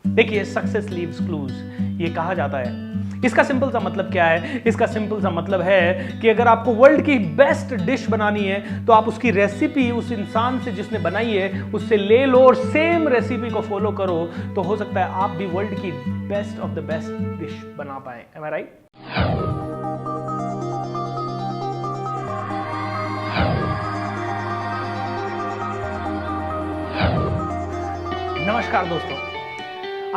देखिए, success leaves clues ये कहा जाता है। इसका सिंपल सा मतलब क्या है? इसका सिंपल सा मतलब है कि अगर आपको वर्ल्ड की बेस्ट डिश बनानी है तो आप उसकी रेसिपी उस इंसान से जिसने बनाई है उससे ले लो और सेम रेसिपी को फॉलो करो, तो हो सकता है आप भी वर्ल्ड की best of the best dish बना पाए। M I right? नमस्कार दोस्तों,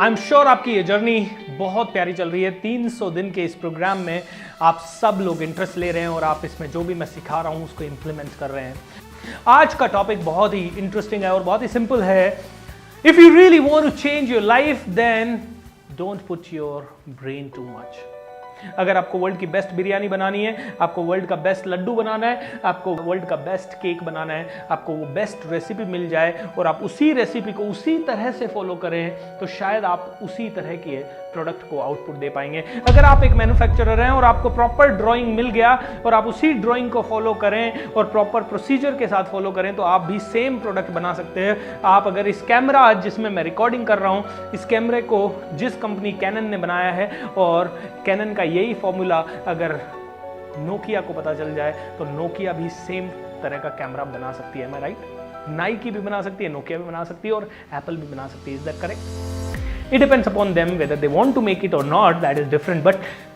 आई एम श्योर आपकी ये जर्नी बहुत प्यारी चल रही है। 300 दिन के इस प्रोग्राम में आप सब लोग इंटरेस्ट ले रहे हैं और आप इसमें जो भी मैं सिखा रहा हूं उसको इंप्लीमेंट कर रहे हैं। आज का टॉपिक बहुत ही इंटरेस्टिंग है और बहुत ही सिंपल है। If you really want to change your life then don't put your brain too much. अगर आपको वर्ल्ड की बेस्ट बिरयानी बनानी है, आपको वर्ल्ड का बेस्ट लड्डू बनाना है, आपको वर्ल्ड का बेस्ट केक बनाना है, आपको वो बेस्ट रेसिपी मिल जाए और आप उसी रेसिपी को उसी तरह से फॉलो करें, तो शायद आप उसी तरह के प्रोडक्ट को आउटपुट दे पाएंगे। अगर आप एक मैन्युफैक्चरर हैं और आपको प्रॉपर ड्राइंग मिल गया और आप उसी ड्राइंग को फॉलो करें और प्रॉपर प्रोसीजर के साथ फॉलो करें, तो आप भी सेम प्रोडक्ट बना सकते हैं। आप अगर इस कैमरा जिसमें मैं रिकॉर्डिंग कर रहा हूं, इस कैमरे को जिस कंपनी कैनन ने बनाया है और कैनन का यही फॉर्मूला अगर नोकिया को पता चल जाए तो नोकिया भी सेम तरह का कैमरा बना सकती है। मैं राइट? नाइकी भी बना सकती है, नोकिया भी बना सकती है और एप्पल भी बना सकती है। Is that correct? It depends upon them whether they want to make it और not, that is different, but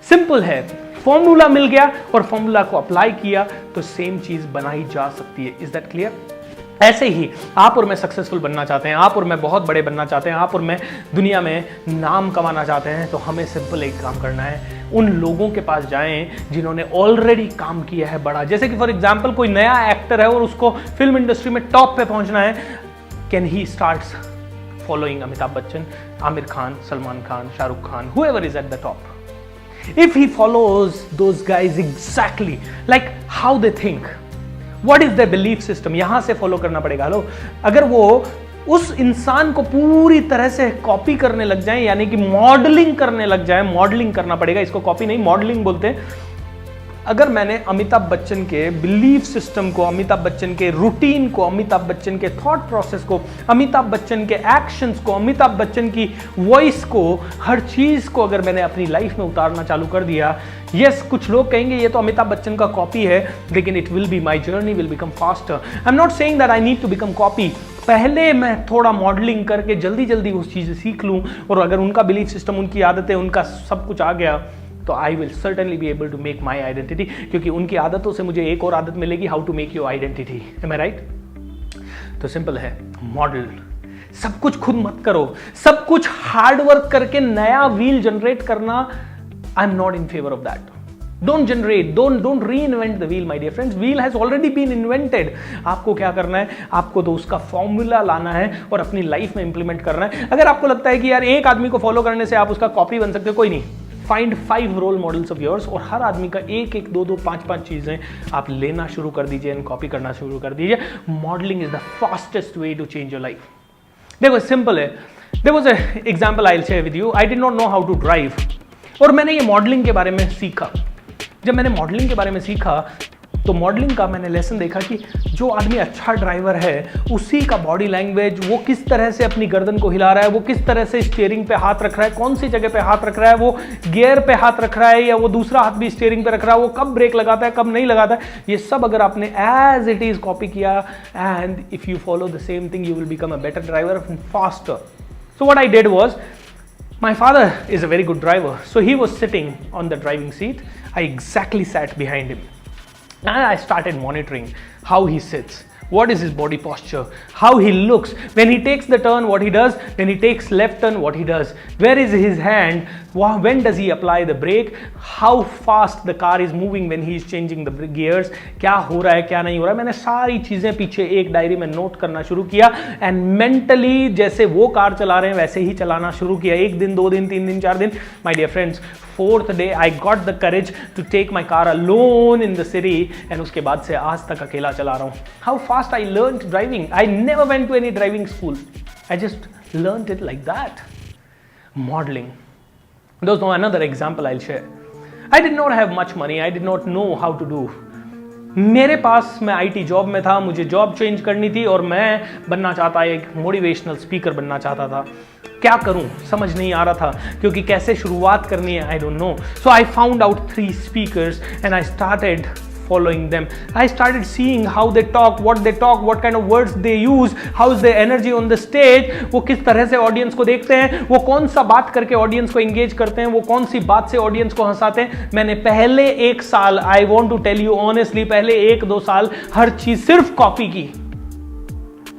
simple है। फॉर्मूला मिल गया और फॉर्मूला को अप्लाई किया तो सेम चीज बनाई जा सकती है। Is that clear? ऐसे ही आप और मैं सक्सेसफुल बनना चाहते हैं, आप और मैं बहुत बड़े बनना चाहते हैं, आप और मैं दुनिया में नाम कमाना चाहते हैं, तो हमें सिंपल एक काम करना है। उन लोगों के पास जाएं जिन्होंने ऑलरेडी काम किया है बड़ा। जैसे कि फॉर एग्जांपल कोई नया एक्टर है और उसको फिल्म इंडस्ट्री में टॉप पे पहुंचना है। Can he starts following Amitabh Bachchan, Aamir Khan, Salman Khan, Shahrukh Khan, whoever is at the top. If he follows those guys exactly like how they think, what is their belief system, यहां से फॉलो करना पड़ेगा। लो, अगर वो उस इंसान को पूरी तरह से कॉपी करने लग जाए, यानी कि मॉडलिंग करने लग जाए, मॉडलिंग करना पड़ेगा, इसको कॉपी नहीं मॉडलिंग बोलते हैं। अगर मैंने अमिताभ बच्चन के बिलीफ सिस्टम को, अमिताभ बच्चन के रूटीन को, अमिताभ बच्चन के थॉट प्रोसेस को, अमिताभ बच्चन के एक्शंस को, अमिताभ बच्चन की वॉइस को, हर चीज को अगर मैंने अपनी लाइफ में उतारना चालू कर दिया, यस, कुछ लोग कहेंगे ये तो अमिताभ बच्चन का कॉपी है, लेकिन it will be my journey will become faster. I am not saying that I need to become copy. पहले मैं थोड़ा मॉडलिंग करके जल्दी जल्दी उस चीज़ सीख लूँ और अगर उनका बिलीफ सिस्टम, उनकी आदतें, उनका सब कुछ आ गया, तो I will certainly be able to make my identity, क्योंकि उनकी आदतों से मुझे एक और आदत मिलेगी, how to make your identity. Am I right? तो सिंपल है, मॉडल। सब कुछ खुद मत करो, सब कुछ हार्ड वर्क करके नया व्हील जनरेट करना, आई am not in favour of that. Don't generate, don't reinvent the wheel, my dear friends. Wheel has already been invented. आपको क्या करना है? आपको तो उसका फॉर्मूला लाना है और अपनी लाइफ में इंप्लीमेंट करना है। अगर आपको लगता है कि यार एक आदमी को फॉलो करने से आप उसका कॉपी बन सकते हो, कोई नहीं। Find 5 role models of yours और हर आदमी का एक एक, दो दो, 5 चीजें आप लेना शुरू कर दीजिए एंड कॉपी करना शुरू कर दीजिए। Modelling is the fastest way to change your life. देखो, सिंपल है। There was a example I will share with you. I did not know how to drive और मैंने ये मॉडलिंग के बारे में सीखा। जब मैंने मॉडलिंग के बारे में सीखा तो मॉडलिंग का मैंने लेसन देखा कि जो आदमी अच्छा ड्राइवर है उसी का बॉडी लैंग्वेज, वो किस तरह से अपनी गर्दन को हिला रहा है, वो किस तरह से स्टीयरिंग पे हाथ रख रहा है, कौन सी जगह पे हाथ रख रहा है, वो गियर पे हाथ रख रहा है या वो दूसरा हाथ भी स्टीयरिंग पे रख रहा है, वो कब ब्रेक लगाता है, कब नहीं लगाता है, ये सब अगर आपने एज इट इज कॉपी किया and if you follow the same thing you will become a better driver faster. So what I did was, my father is a very good driver, so he was sitting on the driving seat. I exactly sat behind him and I started monitoring how he sits, what is his body posture, how he looks, when he takes the turn what he does, when he takes left turn what he does, where is his hand, when does he apply the brake, how fast the car is moving when he is changing the gears, क्या हो रहा है क्या नहीं हो रहा है। मैंने सारी चीजें पीछे एक डायरी में नोट करना शुरू किया एंड मेंटली जैसे वो कार चला रहे हैं वैसे ही चलाना शुरू किया। 1 दिन, 2 दिन, 3 दिन, 4 दिन, my dear friends, 4th day I got the courage to take my car alone in the city and उसके बाद से आज तक अकेला चला रहा हूँ। How fast I learned driving. I never went to any driving school. I just learned it like that. Modeling. There's no another example I'll share. I did not have much money. I did not know how to do मेरे पास, मैं IT job में था, मुझे job change करनी थी और मैं बनना चाहता, एक मोटिवेशनल स्पीकर बनना चाहता था। क्या करूं समझ नहीं आ रहा था, क्योंकि कैसे शुरुआत करनी है I don't know. So I found out 3 speakers and I started following them. I started seeing how they talk, what kind of words they use, how is their energy on the stage, वो किस तरह से audience को देखते हैं, वो कौन सा बात करके ऑडियंस को एंगेज करते हैं, वो कौन सी बात से ऑडियंस को हंसाते हैं। मैंने पहले 1 साल, I want to tell you honestly, पहले 1-2 साल हर चीज सिर्फ कॉपी की,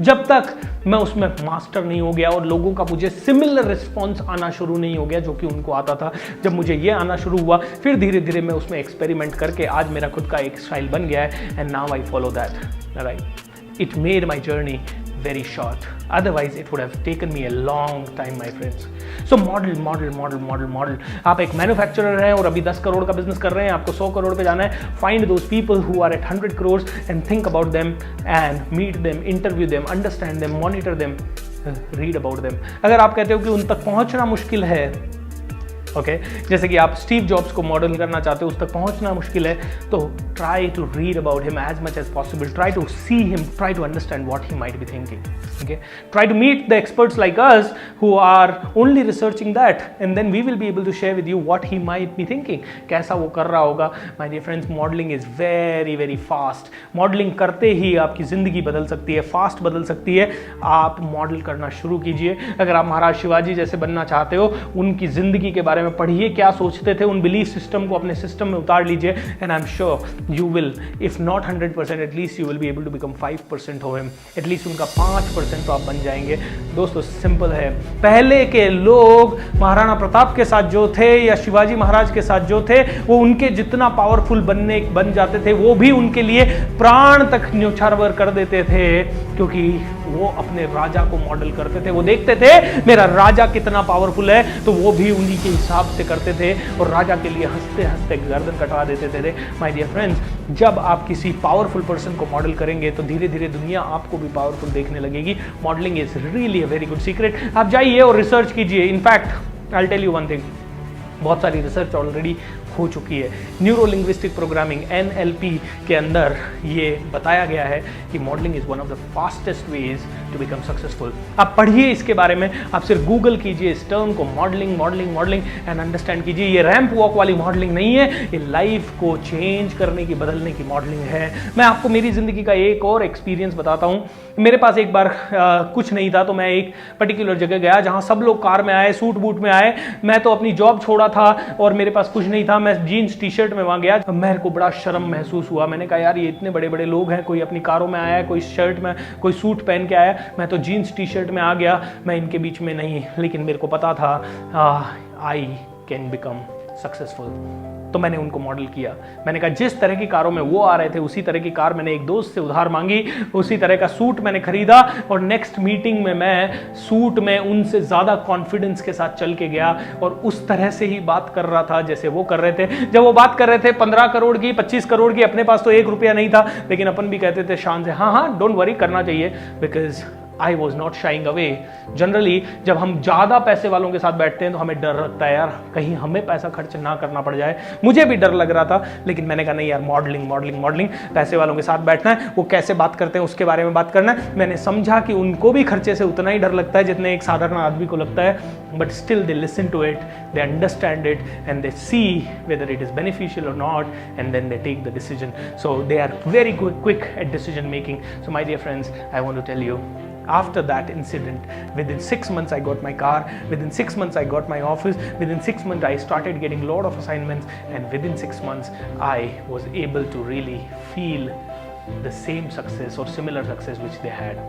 जब तक मैं उसमें मास्टर नहीं हो गया और लोगों का मुझे सिमिलर रिस्पॉन्स आना शुरू नहीं हो गया जो कि उनको आता था। जब मुझे ये आना शुरू हुआ, फिर धीरे धीरे मैं उसमें एक्सपेरिमेंट करके आज मेरा खुद का एक स्टाइल बन गया है and now I follow that, right. It made my journey very short, otherwise it would have taken me a long time, my friends. So model. आप एक मैन्युफैक्चरर हैं और अभी 10 करोड़ का बिजनेस कर रहे हैं, आपको 100 करोड़ पे जाना है। Find those people who are at 100 crores and think about them and meet them, interview them, understand them, monitor them, read about them. अगर आप कहते हो कि उन तक पहुंचना मुश्किल है, ओके, जैसे कि आप स्टीव जॉब्स को मॉडल करना चाहते हो, उस तक पहुंचना मुश्किल है, तो try to read about him as much as possible, try to see him, try to understand what he might be thinking, okay, try to meet the experts like us who are only researching that and then we will be able to share with you what he might be thinking, कैसा वो कर रहा होगा। My dear friends, modelling is very very fast. Modelling करते ही आपकी ज़िंदगी बदल सकती है, फास्ट बदल सकती है। आप मॉडल करना शुरू कीजिए। अगर आप महाराज शिवाजी जैसे बनना चाहते हो, उनकी ज़िंदगी के बारे में पढ़िए, क्या सोचते थे, उन बिलीफ सिस्टम को अपने सिस्टम में उतार लीजिए and I am sure you will, if not 100%, at least you will be able to become 5% who him, at least उनका 5% तो आप बन जाएंगे। दोस्तों सिंपल है, पहले के लोग महाराणा प्रताप के साथ जो थे या शिवाजी महाराज के साथ जो थे, वो उनके जितना पावरफुल बन जाते थे, वो भी उनके लिए प्राण तक न्योछावर कर देते थे, क्योंकि वो अपने राजा को मॉडल करते थे। वो देखते थे मेरा राजा कितना पावरफुल है, तो वो भी उन्हीं के हिसाब से करते थे और राजा के लिए हंसते हंसते गर्दन कटवा देते थे। माय डियर फ्रेंड्स, जब आप किसी पावरफुल पर्सन को मॉडल करेंगे तो धीरे धीरे दुनिया आपको भी पावरफुल देखने लगेगी। Modelling is really a very good secret. आप जाइए और रिसर्च कीजिए। In fact I will tell you one thing, बहुत सारी रिसर्च ऑलरेडी हो चुकी है। न्यूरो लिंग्विस्टिक प्रोग्रामिंग NLP के अंदर ये बताया गया है कि modelling is one of the fastest ways to become successful. आप पढ़िए इसके बारे में, आप सिर्फ गूगल कीजिए इस टर्म को, मॉडलिंग एंड अंडरस्टैंड कीजिए। ये रैंप वॉक वाली मॉडलिंग नहीं है, ये लाइफ को चेंज करने की, बदलने की मॉडलिंग है। मैं आपको मेरी जिंदगी का एक और एक्सपीरियंस बताता हूँ। मेरे पास एक बार कुछ नहीं था, तो मैं एक पर्टिकुलर जगह गया जहाँ सब लोग कार में आए, सूट बूट में आए। मैं तो अपनी जॉब छोड़ा था और मेरे पास कुछ नहीं था। मैं जीन्स टी शर्ट में वहां गया, मेरे को बड़ा शर्म महसूस हुआ। मैंने कहा यार, ये इतने बड़े बड़े लोग हैं, कोई अपनी कारों में आया है, कोई शर्ट में, कोई सूट पहन के आया, मैं तो जीन्स टी शर्ट में आ गया, मैं इनके बीच में नहीं। लेकिन मेरे को पता था आई कैन बिकम सक्सेसफुल। तो मैंने उनको मॉडल किया। मैंने कहा जिस तरह की कारों में वो आ रहे थे, उसी तरह की कार मैंने एक दोस्त से उधार मांगी, उसी तरह का सूट मैंने खरीदा और नेक्स्ट मीटिंग में मैं सूट में उनसे ज़्यादा कॉन्फिडेंस के साथ चल के गया और उस तरह से ही बात कर रहा था जैसे वो कर रहे थे। जब वो बात कर रहे थे 15 करोड़ की, 25 करोड़ की, अपने पास तो 1 रुपया नहीं था, लेकिन अपन भी कहते थे शान से, हाँ डोंट वरी, करना चाहिए, because I was not sharing away. Generally जब हम ज़्यादा पैसे वालों के साथ बैठते हैं तो हमें डर लगता है, यार कहीं हमें पैसा खर्च ना करना पड़ जाए। मुझे भी डर लग रहा था, लेकिन मैंने कहा नहीं यार, मॉडलिंग, पैसे वालों के साथ बैठना है, वो कैसे बात करते हैं उसके बारे में बात करना है। मैंने समझा कि उनको भी खर्चे से उतना ही डर लगता है जितने एक साधारण आदमी को लगता है, but still they listen to it, they understand it and they see whether it is beneficial और not, and then they take the decision. So they are very quick at decision making. So my dear friends, I want to tell you, after that incident, within 6 months I got my car, within 6 months I got my office, within 6 months I started getting a lot of assignments, and within 6 months I was able to really feel the same success or similar success which they had.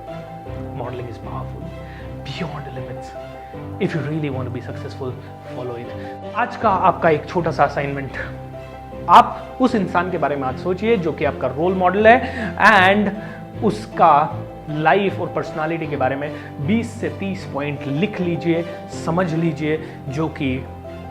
Modeling is powerful, beyond limits. If you really want to be successful, follow it. आज का आपका एक छोटा सा assignment, आप उस इंसान के बारे में आज सोचिए जो कि आपका रोल मॉडल है, एंड उसका लाइफ और पर्सनालिटी के बारे में 20 से 30 पॉइंट लिख लीजिए, समझ लीजिए, जो कि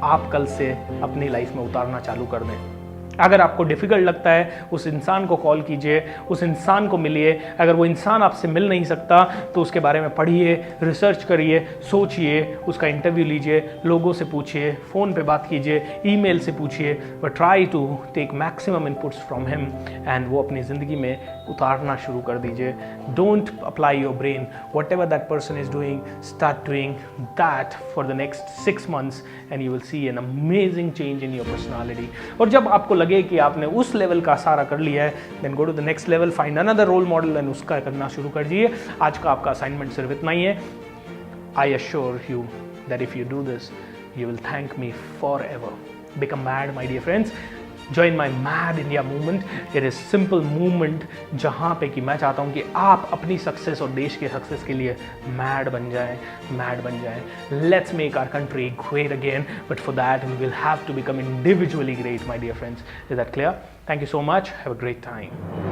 आप कल से अपनी लाइफ में उतारना चालू कर दें। अगर आपको डिफिकल्ट लगता है, उस इंसान को कॉल कीजिए, उस इंसान को मिलिए। अगर वो इंसान आपसे मिल नहीं सकता तो उसके बारे में पढ़िए, रिसर्च करिए, सोचिए, उसका इंटरव्यू लीजिए, लोगों से पूछिए, फ़ोन पे बात कीजिए, ईमेल से पूछिए, but try to take maximum inputs from him and वो अपनी ज़िंदगी में उतारना शुरू कर दीजिए। Don't apply your brain, whatever that person is doing, start doing that for the next 6 months and you will see an amazing change in your personality. और जब आपको लगे कि आपने उस लेवल का सारा कर लिया है, then go to the next level, find another role model and उसका करना शुरू कर दीजिए। आज का आपका असाइनमेंट सिर्फ इतना ही है। I assure you that if you do this you will thank me forever. Become mad, my dear friends. Join my Mad India movement. It is simple movement जहाँ पे कि मैं चाहता हूँ कि आप अपनी सक्सेस और देश के सक्सेस के लिए मैड बन जाएं, मैड बन जाएं. Let's make our country great again. But for that we will have to become individually great, my dear friends. Is that clear? Thank you so much. Have a great time.